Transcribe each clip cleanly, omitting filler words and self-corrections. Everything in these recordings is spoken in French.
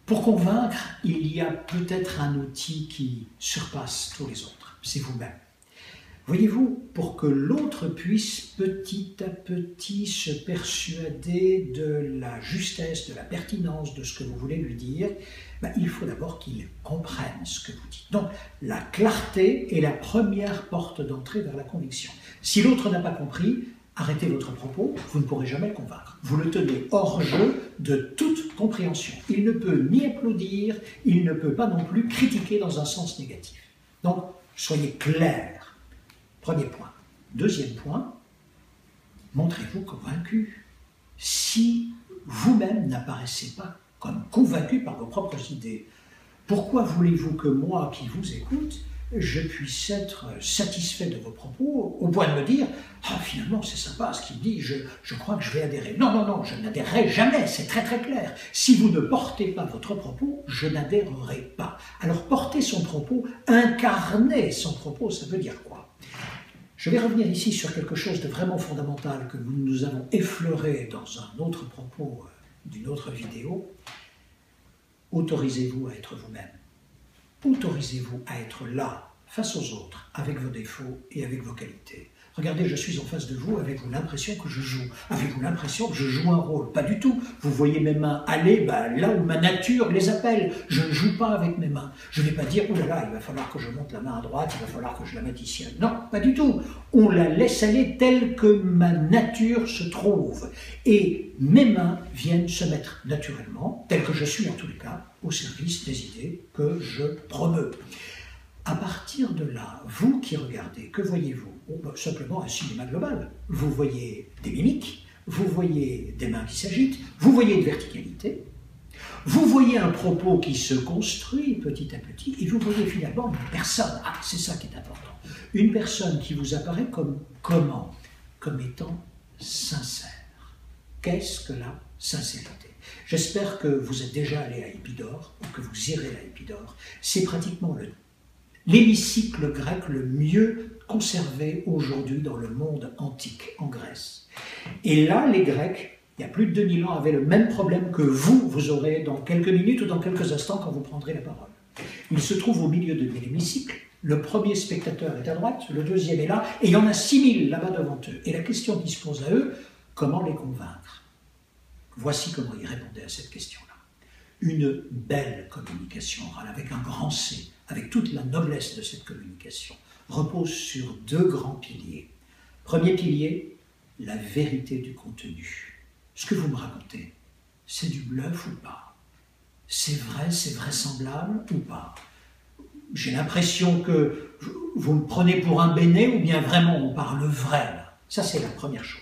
Pour convaincre, il y a peut-être un outil qui surpasse tous les autres, c'est vous-même. Voyez-vous, pour que l'autre puisse petit à petit se persuader de la justesse, de la pertinence de ce que vous voulez lui dire, il faut d'abord qu'il comprenne ce que vous dites. Donc, la clarté est la première porte d'entrée vers la conviction. Si l'autre n'a pas compris, arrêtez votre propos, vous ne pourrez jamais le convaincre. Vous le tenez hors jeu de toute compréhension. Il ne peut ni applaudir, il ne peut pas non plus critiquer dans un sens négatif. Donc, soyez clair. Premier point. Deuxième point, montrez-vous convaincu. Si vous-même n'apparaissez pas comme convaincu par vos propres idées, pourquoi voulez-vous que moi, qui vous écoute, je puisse être satisfait de vos propos au point de me dire « Ah, finalement, c'est sympa ce qu'il dit, je crois que je vais adhérer. » Non, non, non, je n'adhérerai jamais, c'est très très clair. Si vous ne portez pas votre propos, je n'adhérerai pas. Alors, porter son propos, incarner son propos, ça veut dire quoi? Je vais revenir ici sur quelque chose de vraiment fondamental que nous avons effleuré dans un autre propos d'une autre vidéo. Autorisez-vous à être vous-même. Autorisez-vous à être là, face aux autres, avec vos défauts et avec vos qualités. Regardez, je suis en face de vous, avez-vous l'impression que je joue? Avez-vous l'impression que je joue un rôle? Pas du tout. Vous voyez mes mains aller là où ma nature les appelle. Je ne joue pas avec mes mains. Je ne vais pas dire, oh là là, il va falloir que je monte la main à droite, il va falloir que je la mette ici. Non, pas du tout. On la laisse aller telle que ma nature se trouve. Et mes mains viennent se mettre naturellement, tel que je suis en tous les cas, au service des idées que je promeux. À partir de là, vous qui regardez, que voyez-vous? Simplement un cinéma global. Vous voyez des mimiques, vous voyez des mains qui s'agitent, vous voyez une verticalité, vous voyez un propos qui se construit petit à petit, et vous voyez finalement une personne. Ah, c'est ça qui est important. Une personne qui vous apparaît comme comment? Comme étant sincère. Qu'est-ce que la sincérité? J'espère que vous êtes déjà allé à Épidore, ou que vous irez à Épidore. C'est pratiquement l'hémicycle grec le mieux conservé aujourd'hui dans le monde antique, en Grèce. Et là, les Grecs, il y a plus de 2000 ans, avaient le même problème que vous aurez dans quelques minutes ou dans quelques instants quand vous prendrez la parole. Il se trouve au milieu de l'hémicycle, le premier spectateur est à droite, le deuxième est là, et il y en a 6000 là-bas devant eux. Et la question qui se pose à eux, comment les convaincre? Voici comment ils répondaient à cette question-là. Une belle communication orale, avec un grand C, avec toute la noblesse de cette communication, repose sur deux grands piliers. Premier pilier, la vérité du contenu. Ce que vous me racontez, c'est du bluff ou pas? C'est vrai, c'est vraisemblable ou pas? J'ai l'impression que vous me prenez pour un béné ou bien vraiment on parle vrai là. Ça, c'est la première chose.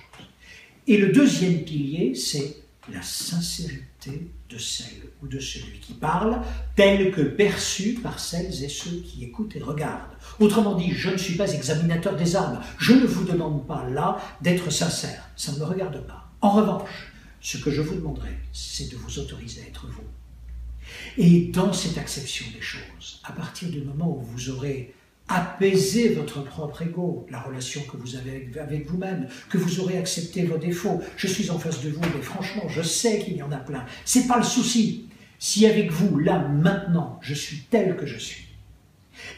Et le deuxième pilier, c'est la sincérité de celle ou de celui qui parle, telle que perçue par celles et ceux qui écoutent et regardent. Autrement dit, je ne suis pas examinateur des âmes. Je ne vous demande pas là d'être sincère. Ça ne me regarde pas. En revanche, ce que je vous demanderai, c'est de vous autoriser à être vous. Et dans cette acception des choses, à partir du moment où vous aurez apaisé votre propre ego, la relation que vous avez avec vous-même, que vous aurez accepté vos défauts. Je suis en face de vous, mais franchement, je sais qu'il y en a plein. C'est pas le souci. Si avec vous, là, maintenant, je suis tel que je suis,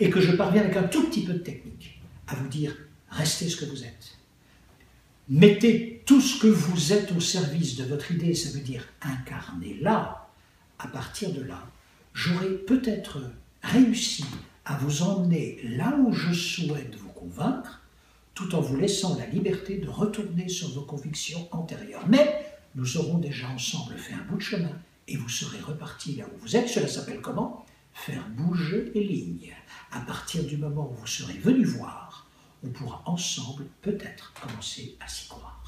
et que je parviens avec un tout petit peu de technique à vous dire, restez ce que vous êtes. Mettez tout ce que vous êtes au service de votre idée, ça veut dire incarnez-la. À partir de là, j'aurai peut-être réussi à vous emmener là où je souhaite vous convaincre, tout en vous laissant la liberté de retourner sur vos convictions antérieures. Mais nous aurons déjà ensemble fait un bout de chemin et vous serez reparti là où vous êtes. Cela s'appelle comment? Faire bouger les lignes. À partir du moment où vous serez venu voir, on pourra ensemble peut-être commencer à s'y croire.